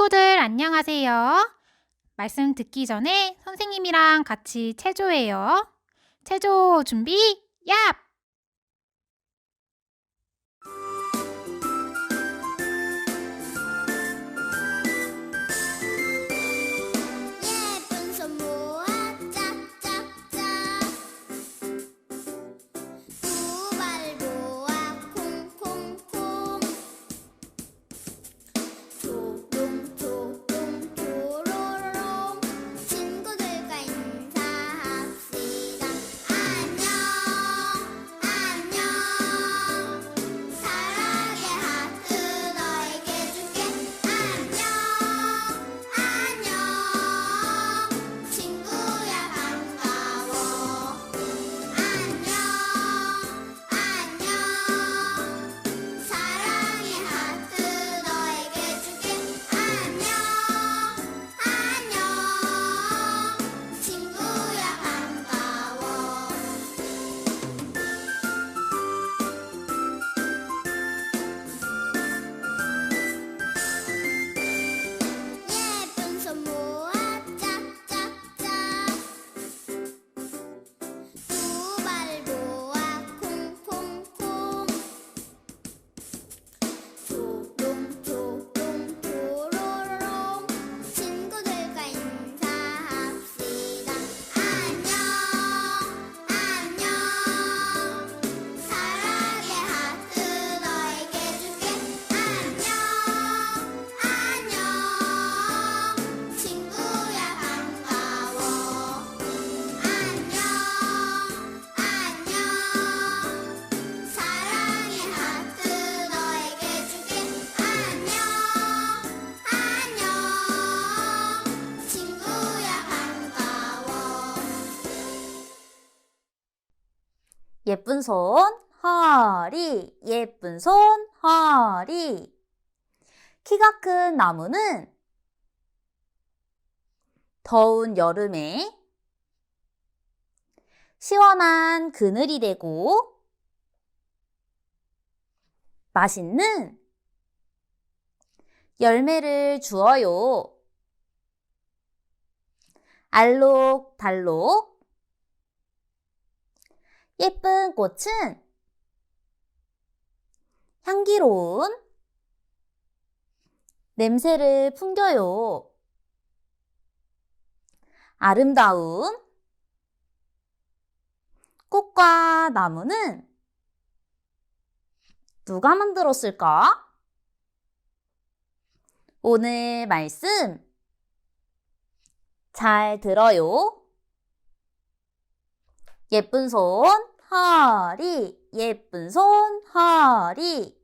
친구들 안녕하세요. 말씀 듣기 전에 선생님이랑 같이 체조해요. 체조 준비, 얍! 예쁜 손 모아 짝짝짝 두 발 모아 콩콩콩 조롱조롱 조로롱 친구들과 인사합시다. 안녕 안녕 사랑의 하트 너에게 줄게. 안녕 안녕 친구야 반가워. 안녕 안녕 사랑의 하트 너에게 줄게. 안녕 안녕 친구야 반가워. 예쁜 손 모아 짝짝짝 두 발 모아 콩콩콩 조롱조롱 조로롱 친구들과 인사합시다. 안녕 안녕 사랑의 하트 너에게 줄게. 안녕 안녕 친구야 반가워. 안녕 안녕 사랑의 하트 너에게 줄게. 안녕 안녕 친구야 반가워. 예쁜 손, 허리, 예쁜 손, 허리. 키가 큰 나무는 더운 여름에 시원한 그늘이 되고 맛있는 열매를 주어요. 알록달록 예쁜 꽃은 향기로운 냄새를 풍겨요. 아름다운 꽃과 나무는 누가 만들었을까? 오늘 말씀 잘 들어요. 예쁜 손, 허리, 예쁜 손, 허리.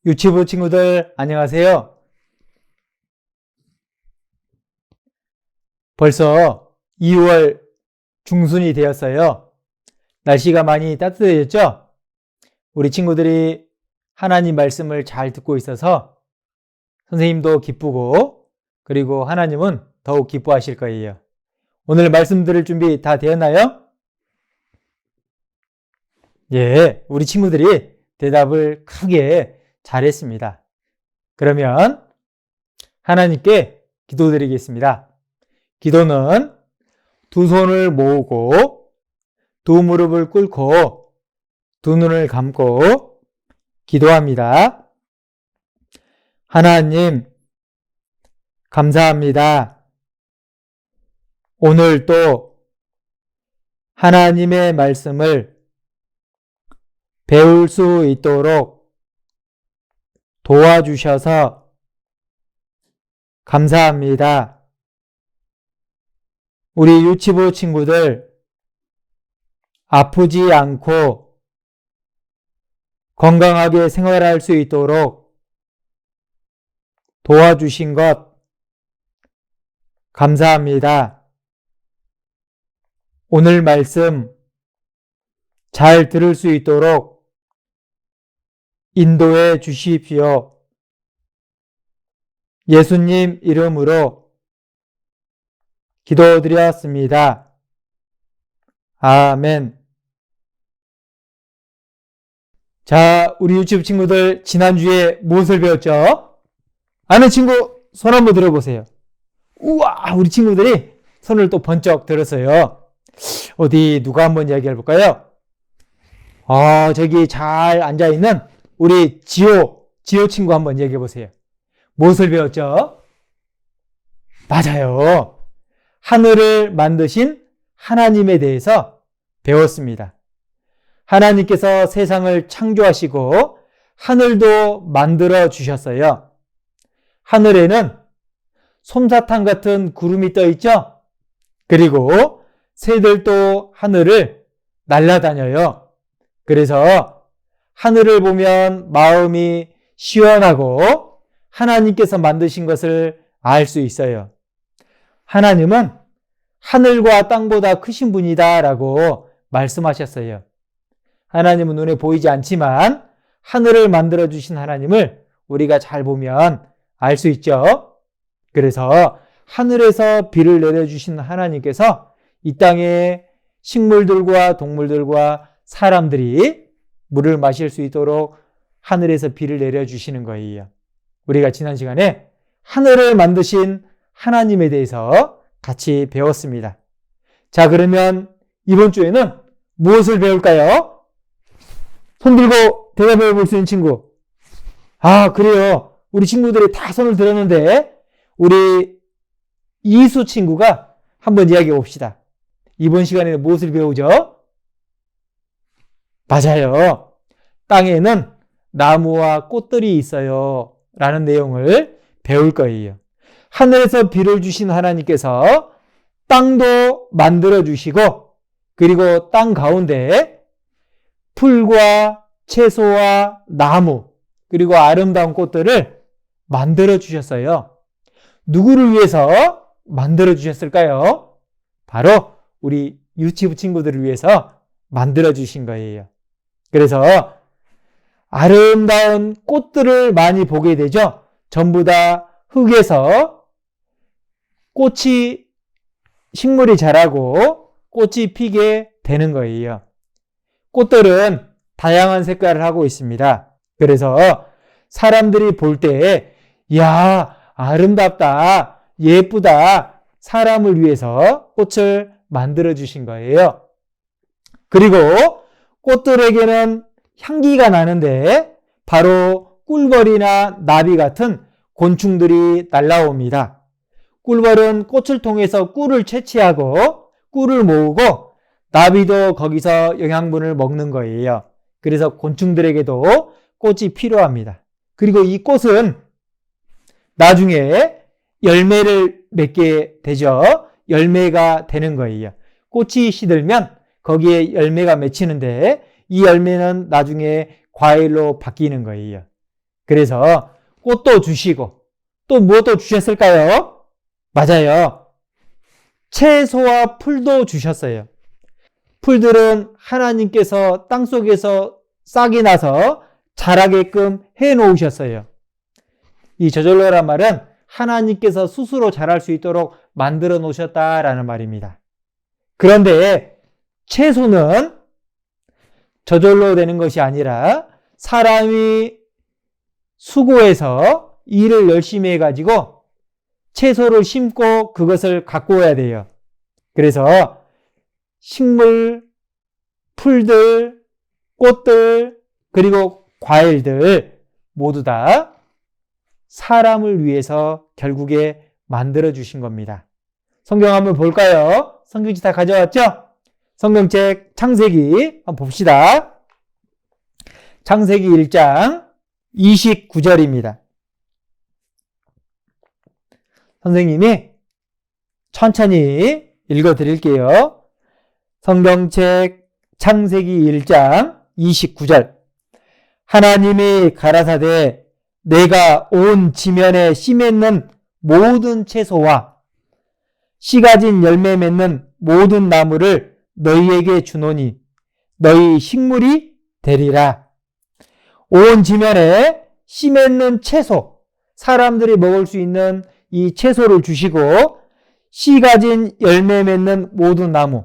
유치부 친구들 안녕하세요. 벌써 2월 중순이 되었어요. 날씨가 많이 따뜻해졌죠? 우리 친구들이 하나님 말씀을 잘 듣고 있어서 선생님도 기쁘고 그리고 하나님은 더욱 기뻐하실 거예요. 오늘 말씀 들을 준비 다 되었나요? 예, 우리 친구들이 대답을 크게 잘했습니다. 그러면 하나님께 기도드리겠습니다. 기도는 두 손을 모으고 두 무릎을 꿇고 두 눈을 감고 기도합니다. 하나님, 감사합니다. 오늘 또 하나님의 말씀을 배울 수 있도록 도와주셔서 감사합니다. 우리 유치부 친구들 아프지 않고 건강하게 생활할 수 있도록 도와주신 것 감사합니다. 오늘 말씀 잘 들을 수 있도록 인도해 주십시오. 예수님 이름으로 기도드렸습니다. 아멘. 자, 우리 유치부 친구들 지난주에 무엇을 배웠죠? 아는 친구 손 한번 들어보세요. 우와, 우리 친구들이 손을 또 번쩍 들었어요. 어디 누가 한번 이야기해 볼까요? 저기 잘 앉아있는 우리 지호 친구 한번 이야기해 보세요. 무엇을 배웠죠? 맞아요. 하늘을 만드신 하나님에 대해서 배웠습니다. 하나님께서 세상을 창조하시고 하늘도 만들어 주셨어요. 하늘에는 솜사탕 같은 구름이 떠 있죠? 그리고 새들도 하늘을 날아다녀요. 그래서 하늘을 보면 마음이 시원하고 하나님께서 만드신 것을 알 수 있어요. 하나님은 하늘과 땅보다 크신 분이다 라고 말씀하셨어요. 하나님은 눈에 보이지 않지만 하늘을 만들어주신 하나님을 우리가 잘 보면 알 수 있죠. 그래서 하늘에서 비를 내려주신 하나님께서 이 땅에 식물들과 동물들과 사람들이 물을 마실 수 있도록 하늘에서 비를 내려주시는 거예요. 우리가 지난 시간에 하늘을 만드신 하나님에 대해서 같이 배웠습니다. 자, 그러면 이번 주에는 무엇을 배울까요? 손 들고 대답해 볼 수 있는 친구. 그래요. 우리 친구들이 다 손을 들었는데 우리 이수 친구가 한번 이야기해 봅시다. 이번 시간에는 무엇을 배우죠? 맞아요. 땅에는 나무와 꽃들이 있어요. 라는 내용을 배울 거예요. 하늘에서 비를 주신 하나님께서 땅도 만들어 주시고 그리고 땅 가운데 풀과 채소와 나무 그리고 아름다운 꽃들을 만들어 주셨어요. 누구를 위해서 만들어 주셨을까요? 바로 우리 유치부 친구들을 위해서 만들어 주신 거예요. 그래서 아름다운 꽃들을 많이 보게 되죠. 전부 다 흙에서 식물이 자라고 꽃이 피게 되는 거예요. 꽃들은 다양한 색깔을 하고 있습니다. 그래서 사람들이 볼 때, 야, 아름답다, 예쁘다, 사람을 위해서 꽃을 만들어 주신 거예요. 그리고 꽃들에게는 향기가 나는데 바로 꿀벌이나 나비 같은 곤충들이 날아옵니다. 꿀벌은 꽃을 통해서 꿀을 채취하고 꿀을 모으고 나비도 거기서 영양분을 먹는 거예요. 그래서 곤충들에게도 꽃이 필요합니다. 그리고 이 꽃은 나중에 열매를 맺게 되죠. 열매가 되는 거예요. 꽃이 시들면 거기에 열매가 맺히는데 이 열매는 나중에 과일로 바뀌는 거예요. 그래서 꽃도 주시고 또 무엇도 주셨을까요? 맞아요. 채소와 풀도 주셨어요. 풀들은 하나님께서 땅속에서 싹이 나서 자라게끔 해 놓으셨어요. 이 저절로란 말은 하나님께서 스스로 자랄 수 있도록 만들어 놓으셨다라는 말입니다. 그런데 채소는 저절로 되는 것이 아니라 사람이 수고해서 일을 열심히 해가지고 채소를 심고 그것을 가꾸어야 돼요. 그래서 식물, 풀들, 꽃들, 그리고 과일들 모두 다 사람을 위해서 결국에 만들어 주신 겁니다. 성경 한번 볼까요? 성경책 다 가져왔죠? 성경책 창세기 한번 봅시다. 창세기 1장 29절입니다. 선생님이 천천히 읽어 드릴게요. 성경책 창세기 1장 29절. 하나님이 가라사대 내가 온 지면에 씨 맺는 모든 채소와 씨 가진 열매 맺는 모든 나무를 너희에게 주노니 너희 식물이 되리라. 온 지면에 씨 맺는 채소, 사람들이 먹을 수 있는 이 채소를 주시고 씨 가진 열매 맺는 모든 나무,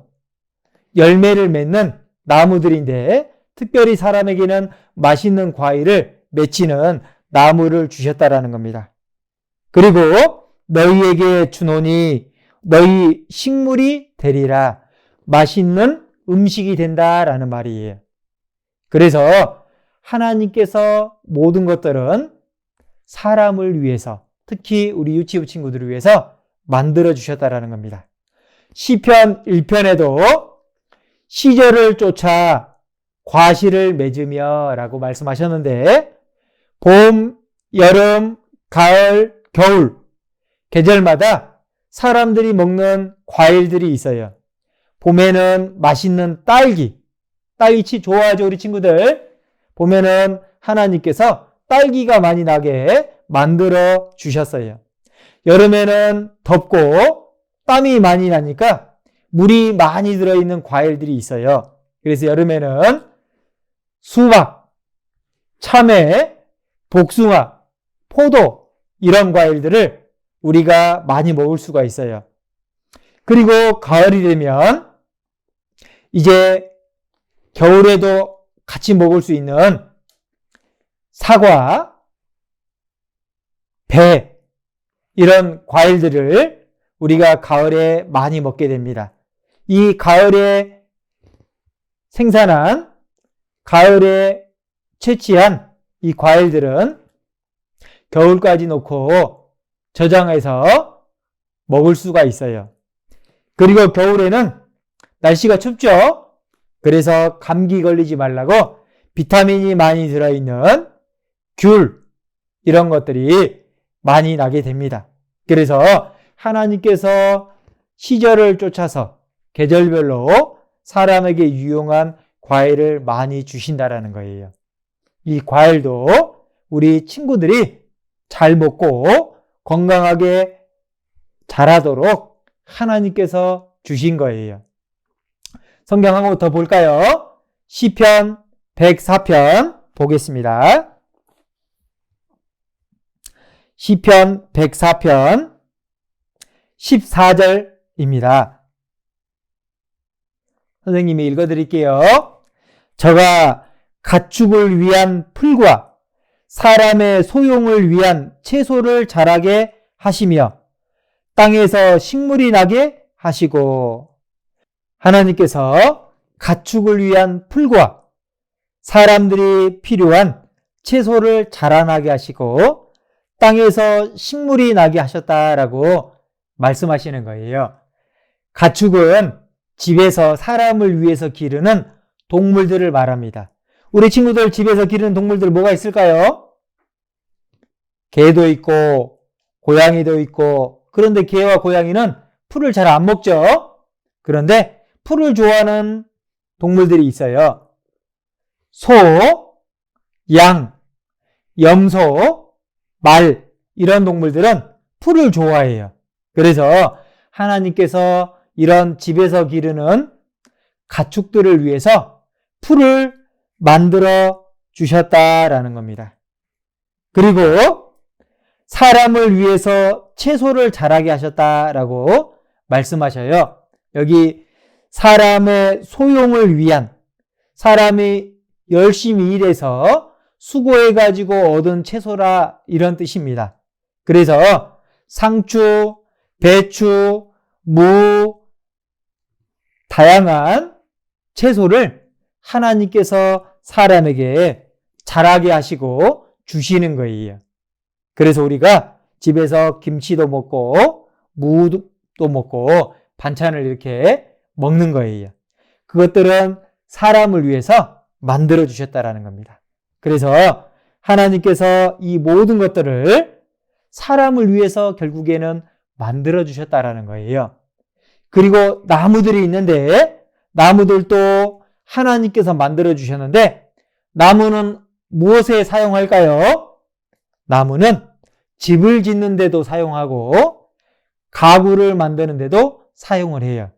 열매를 맺는 나무들인데 특별히 사람에게는 맛있는 과일을 맺히는 나무를 주셨다라는 겁니다. 그리고 너희에게 주노니 너희 식물이 되리라. 맛있는 음식이 된다라는 말이에요. 그래서 하나님께서 모든 것들은 사람을 위해서, 특히 우리 유치부 친구들을 위해서 만들어 주셨다라는 겁니다. 시편 1편에도 시절을 쫓아 과실을 맺으며 라고 말씀하셨는데 봄, 여름, 가을, 겨울 계절마다 사람들이 먹는 과일들이 있어요. 봄에는 맛있는 딸기 좋아하죠 우리 친구들? 봄에는 하나님께서 딸기가 많이 나게 만들어 주셨어요. 여름에는 덥고 땀이 많이 나니까 물이 많이 들어있는 과일들이 있어요. 그래서 여름에는 수박, 참외, 복숭아, 포도 이런 과일들을 우리가 많이 먹을 수가 있어요. 그리고 가을이 되면 이제 겨울에도 같이 먹을 수 있는 사과, 배 이런 과일들을 우리가 가을에 많이 먹게 됩니다. 이 가을에 생산한, 가을에 채취한 이 과일들은 겨울까지 놓고 저장해서 먹을 수가 있어요. 그리고 겨울에는 날씨가 춥죠? 그래서 감기 걸리지 말라고 비타민이 많이 들어있는 귤 이런 것들이 많이 나게 됩니다. 그래서 하나님께서 시절을 쫓아서 계절별로 사람에게 유용한 과일을 많이 주신다라는 거예요. 이 과일도 우리 친구들이 잘 먹고 건강하게 자라도록 하나님께서 주신 거예요. 성경 한 권 더 볼까요? 시편 104편 보겠습니다. 시편 104편 14절입니다. 선생님이 읽어드릴게요. 저가 가축을 위한 풀과 사람의 소용을 위한 채소를 자라게 하시며 땅에서 식물이 나게 하시고, 하나님께서 가축을 위한 풀과 사람들이 필요한 채소를 자라나게 하시고 땅에서 식물이 나게 하셨다라고 말씀하시는 거예요. 가축은 집에서 사람을 위해서 기르는 동물들을 말합니다. 우리 친구들 집에서 기르는 동물들 뭐가 있을까요? 개도 있고 고양이도 있고, 그런데 개와 고양이는 풀을 잘 안 먹죠. 그런데 풀을 좋아하는 동물들이 있어요. 소, 양, 염소, 말 이런 동물들은 풀을 좋아해요. 그래서 하나님께서 이런 집에서 기르는 가축들을 위해서 풀을 만들어 주셨다라는 겁니다. 그리고 사람을 위해서 채소를 자라게 하셨다라고 말씀하셔요. 여기 사람의 소용을 위한, 사람이 열심히 일해서 수고해가지고 얻은 채소라 이런 뜻입니다. 그래서 상추, 배추, 무, 다양한 채소를 하나님께서 사람에게 자라게 하시고 주시는 거예요. 그래서 우리가 집에서 김치도 먹고 무도 먹고 반찬을 이렇게 먹는 거예요. 그것들은 사람을 위해서 만들어 주셨다라는 겁니다. 그래서 하나님께서 이 모든 것들을 사람을 위해서 결국에는 만들어 주셨다라는 거예요. 그리고 나무들이 있는데 나무들도 하나님께서 만들어 주셨는데 나무는 무엇에 사용할까요? 나무는 집을 짓는 데도 사용하고 가구를 만드는 데도 사용을 해요.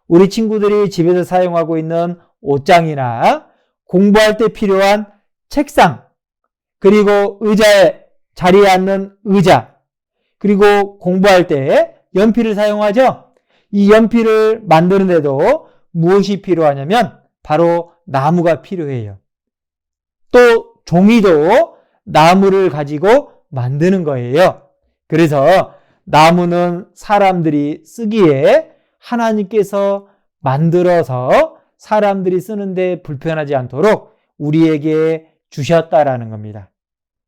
우리 친구들이 집에서 사용하고 있는 옷장이나 공부할 때 필요한 책상, 그리고 의자에 자리에 앉는 의자, 그리고 공부할 때 연필을 사용하죠. 이 연필을 만드는데도 무엇이 필요하냐면 바로 나무가 필요해요. 또 종이도 나무를 가지고 만드는 거예요. 그래서 나무는 사람들이 쓰기에 하나님께서 만들어서 사람들이 쓰는데 불편하지 않도록 우리에게 주셨다라는 겁니다.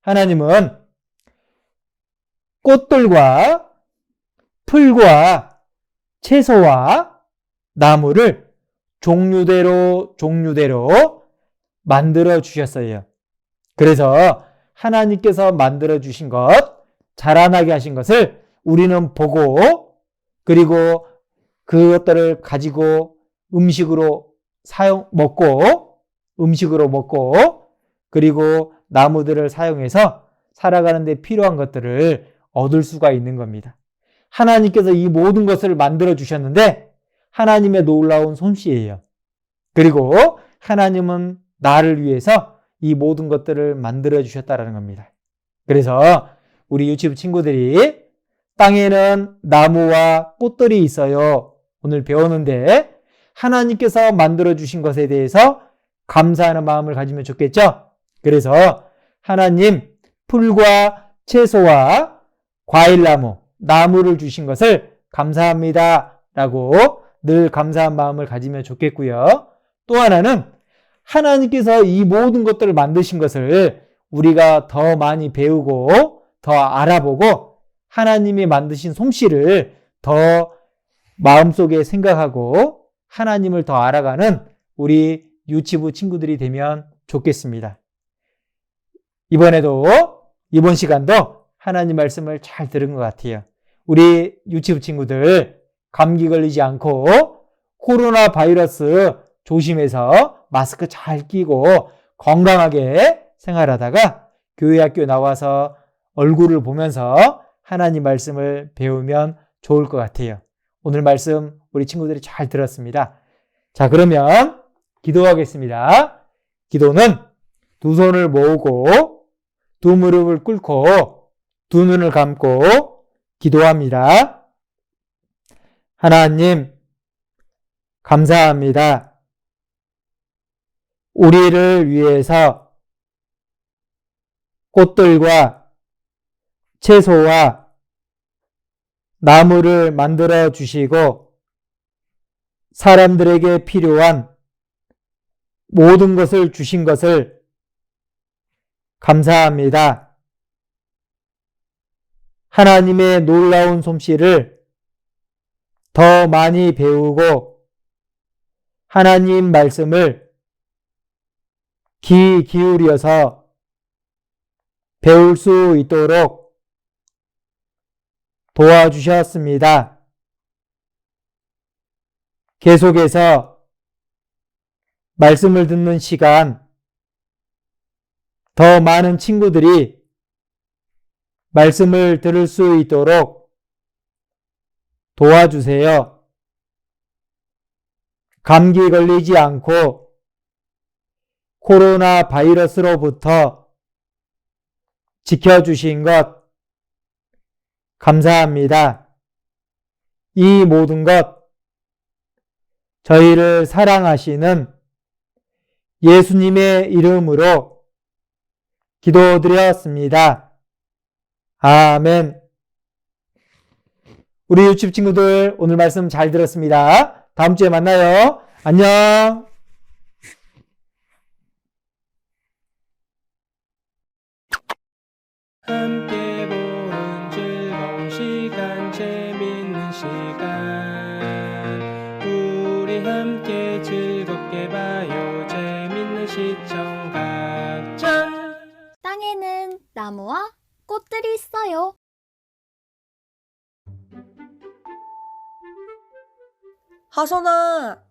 하나님은 꽃들과 풀과 채소와 나무를 종류대로 만들어 주셨어요. 그래서 하나님께서 만들어 주신 것, 자라나게 하신 것을 우리는 보고, 그리고 그것들을 가지고 음식으로 먹고, 그리고 나무들을 사용해서 살아가는 데 필요한 것들을 얻을 수가 있는 겁니다. 하나님께서 이 모든 것을 만들어 주셨는데 하나님의 놀라운 솜씨예요. 그리고 하나님은 나를 위해서 이 모든 것들을 만들어 주셨다는 겁니다. 그래서 우리 유치부 친구들이 땅에는 나무와 꽃들이 있어요. 오늘 배우는데 하나님께서 만들어 주신 것에 대해서 감사하는 마음을 가지면 좋겠죠? 그래서 하나님 풀과 채소와 과일나무, 나무를 주신 것을 감사합니다 라고 늘 감사한 마음을 가지면 좋겠고요. 또 하나는 하나님께서 이 모든 것들을 만드신 것을 우리가 더 많이 배우고 더 알아보고 하나님이 만드신 솜씨를 더 마음속에 생각하고 하나님을 더 알아가는 우리 유치부 친구들이 되면 좋겠습니다. 이번 시간도 하나님 말씀을 잘 들은 것 같아요. 우리 유치부 친구들 감기 걸리지 않고 코로나 바이러스 조심해서 마스크 잘 끼고 건강하게 생활하다가 교회 학교 나와서 얼굴을 보면서 하나님 말씀을 배우면 좋을 것 같아요. 오늘 말씀 우리 친구들이 잘 들었습니다. 자, 그러면 기도하겠습니다. 기도는 두 손을 모으고 두 무릎을 꿇고 두 눈을 감고 기도합니다. 하나님, 감사합니다. 우리를 위해서 꽃들과 채소와 나무를 만들어 주시고 사람들에게 필요한 모든 것을 주신 것을 감사합니다. 하나님의 놀라운 솜씨를 더 많이 배우고 하나님 말씀을 귀 기울여서 배울 수 있도록 도와주셨습니다. 계속해서 말씀을 듣는 시간, 더 많은 친구들이 말씀을 들을 수 있도록 도와주세요. 감기 걸리지 않고 코로나 바이러스로부터 지켜주신 것 감사합니다. 이 모든 것 저희를 사랑하시는 예수님의 이름으로 기도드렸습니다. 아멘. 우리 유치부 친구들 오늘 말씀 잘 들었습니다. 다음 주에 만나요. 안녕. 함께 보는 즐거운 시간, 재밌는 시간. 우리 함께 즐겁게 봐요. 재밌는 시청 각장. 땅에는 나무와 꽃들이 있어요. 하선아,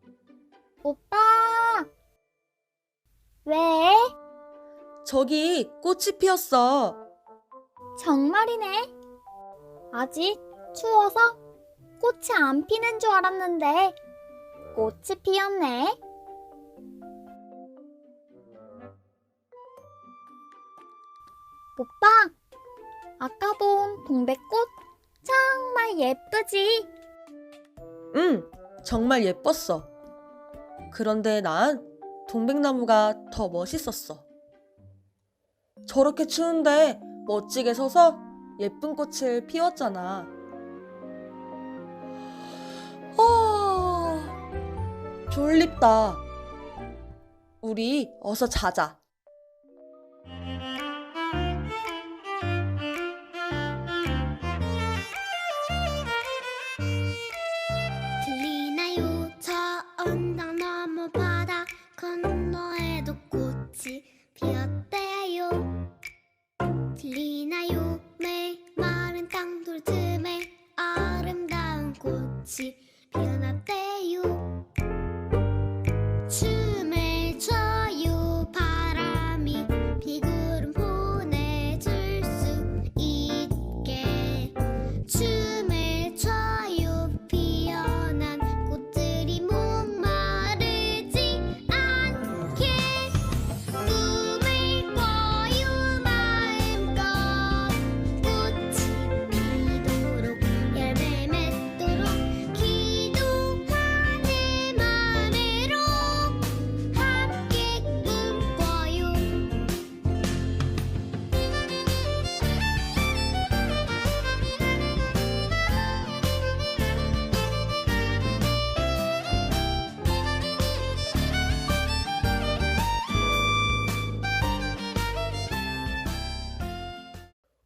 오빠! 왜? 저기 꽃이 피었어. 정말이네. 아직 추워서 꽃이 안 피는 줄 알았는데 꽃이 피었네. 오빠, 아까 본 동백꽃 정말 예쁘지? 응, 정말 예뻤어. 그런데 난 동백나무가 더 멋있었어. 저렇게 추운데 멋지게 서서 예쁜 꽃을 피웠잖아. 졸립다. 우리 어서 자자. 들리나요 저 언덕 너머 바다 건너에도 꽃이 피었대요. 들리나요 내 마른 땅돌 틈에 아름다운 꽃이 피어났대요. 춤을 춰요 바람이 비구름 보내줄 수 있게. 춤을 춰요 피어난 꽃들이 목마르지 않게. 꿈을 꿔요 마음껏 꽃이 피도록 열매 맺도록 기도하는 맘으로 함께 꿈꿔요.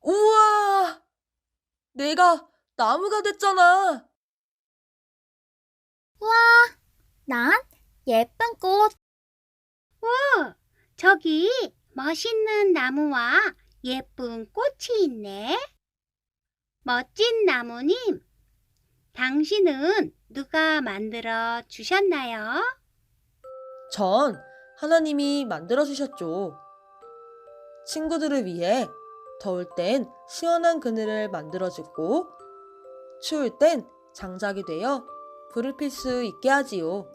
우와! 내가 나무가 됐잖아. 난 예쁜 꽃. 저기 멋있는 나무와 예쁜 꽃이 있네. 멋진 나무님, 당신은 누가 만들어 주셨나요? 전 하나님이 만들어주셨죠. 친구들을 위해 더울 땐 시원한 그늘을 만들어주고 추울 땐 장작이 되어 불을 필 수 있게 하지요.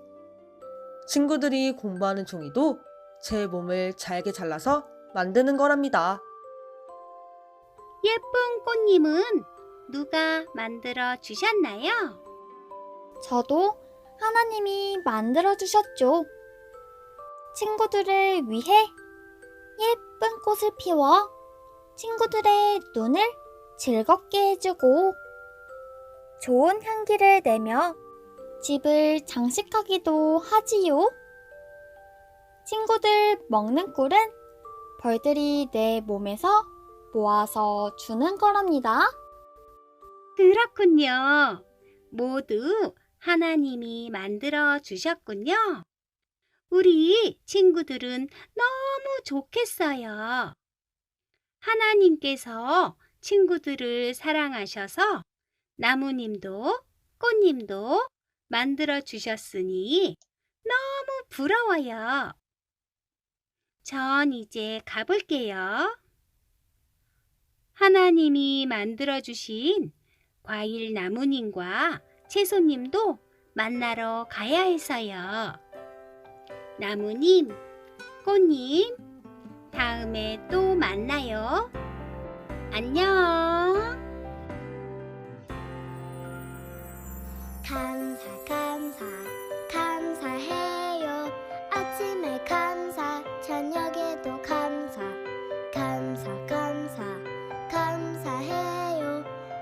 친구들이 공부하는 종이도 제 몸을 잘게 잘라서 만드는 거랍니다. 예쁜 꽃님은 누가 만들어 주셨나요? 저도 하나님이 만들어주셨죠. 친구들을 위해 예쁜 꽃을 피워 친구들의 눈을 즐겁게 해주고 좋은 향기를 내며 집을 장식하기도 하지요. 친구들 먹는 꿀은 벌들이 내 몸에서 모아서 주는 거랍니다. 그렇군요. 모두 하나님이 만들어 주셨군요. 우리 친구들은 너무 좋겠어요. 하나님께서 친구들을 사랑하셔서 나무님도 꽃님도 만들어 주셨으니 너무 부러워요. 전 이제 가볼게요. 하나님이 만들어 주신 과일 나무님과 채소님도 만나러 가야 해서요. 나무님, 꽃님, 다음에 또 만나요. 안녕. 감사해요. 아침에 감사, 저녁에도 감사해요.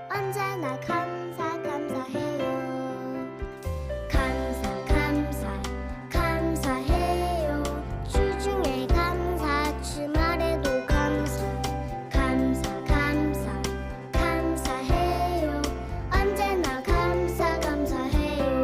언제나 감사해요. 감사해요. 주중에 감사, 주말에도 감사해요. 언제나 감사해요.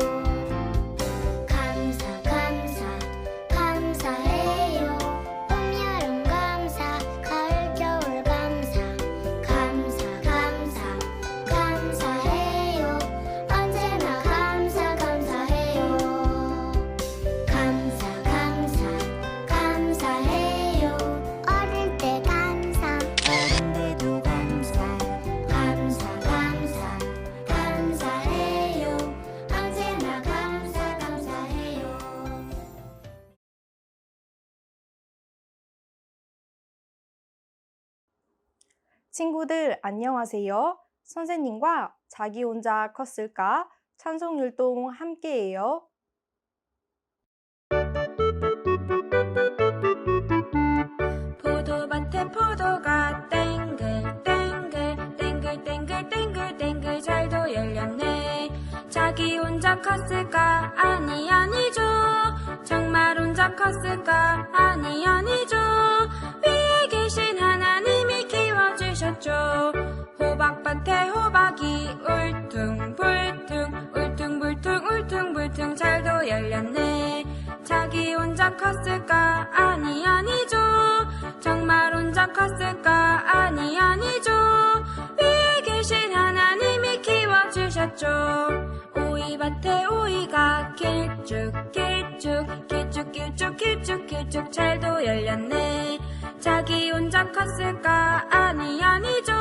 친구들 안녕하세요. 선생님과 자기 혼자 컸을까? 찬송율동 함께해요. 포도밭에 포도가 땡글 땡글 땡글 땡글 땡글 땡글 잘도 열렸네. 자기 혼자 컸을까? 아니 아니죠. 정말 혼자 컸을까? 아니 아니죠. 위에 계신 하나님이 키워주셨죠. 호박밭에 호박이 울퉁불퉁 울퉁불퉁 울퉁불퉁 잘도 열렸네. 자기 혼자 컸을까? 아니 아니죠. 정말 혼자 컸을까? 아니 아니죠. 위에 계신 하나님이 키워주셨죠. 오이밭에 오이가 길쭉 길쭉 길쭉 길쭉 길쭉 길쭉 잘도 열렸네. 자기 혼자 컸을까? 아니 아니죠.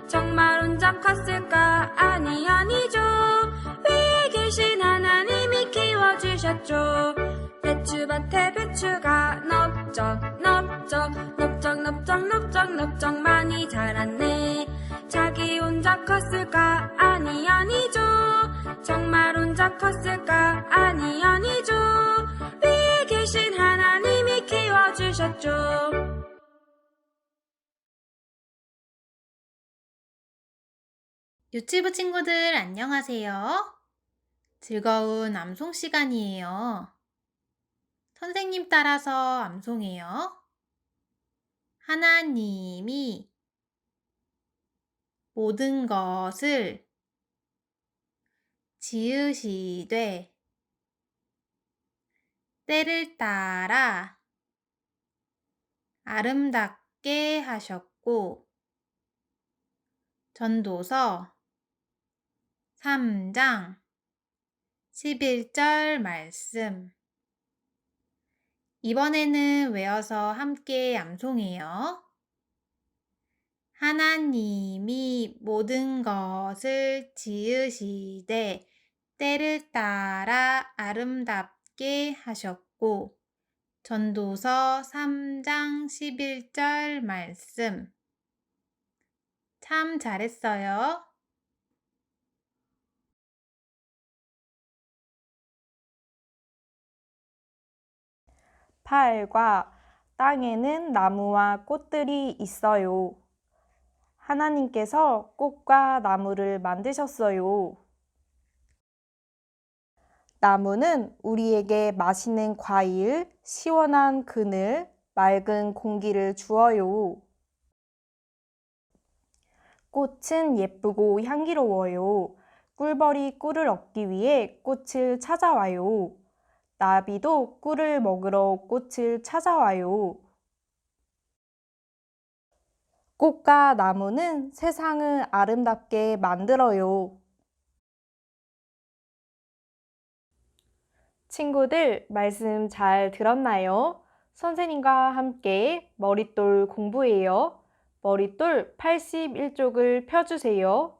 정말 혼자 컸을까? 아니 아니죠. 위에 계신 하나님이 키워주셨죠. 배추밭에 배추가 넓적 넓적 넓적 넓적 넓적 넓적 많이 자랐네. 자기 혼자 컸을까? 아니 아니죠. 정말 혼자 컸을까? 아니 아니죠. 위에 계신 하나님이 키워주셨죠. 유치부 친구들 안녕하세요. 즐거운 암송 시간이에요. 선생님 따라서 암송해요. 하나님이 모든 것을 지으시되 때를 따라 아름답게 하셨고 전도서 3장 11절 말씀 이번에는 외워서 함께 암송해요. 하나님이 모든 것을 지으시되 때를 따라 아름답게 하셨고 전도서 3장 11절 말씀 참 잘했어요. 팔과 땅에는 나무와 꽃들이 있어요. 하나님께서 꽃과 나무를 만드셨어요. 나무는 우리에게 맛있는 과일, 시원한 그늘, 맑은 공기를 주어요. 꽃은 예쁘고 향기로워요. 꿀벌이 꿀을 얻기 위해 꽃을 찾아와요. 나비도 꿀을 먹으러 꽃을 찾아와요. 꽃과 나무는 세상을 아름답게 만들어요. 친구들, 말씀 잘 들었나요? 선생님과 함께 머릿돌 공부해요. 머릿돌 81쪽을 펴주세요.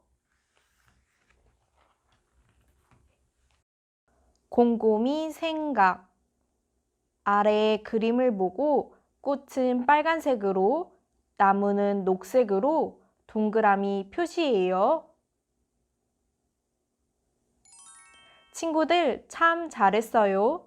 곰곰이 생각. 아래의 그림을 보고 꽃은 빨간색으로, 나무는 녹색으로 동그라미 표시해요. 친구들 참 잘했어요.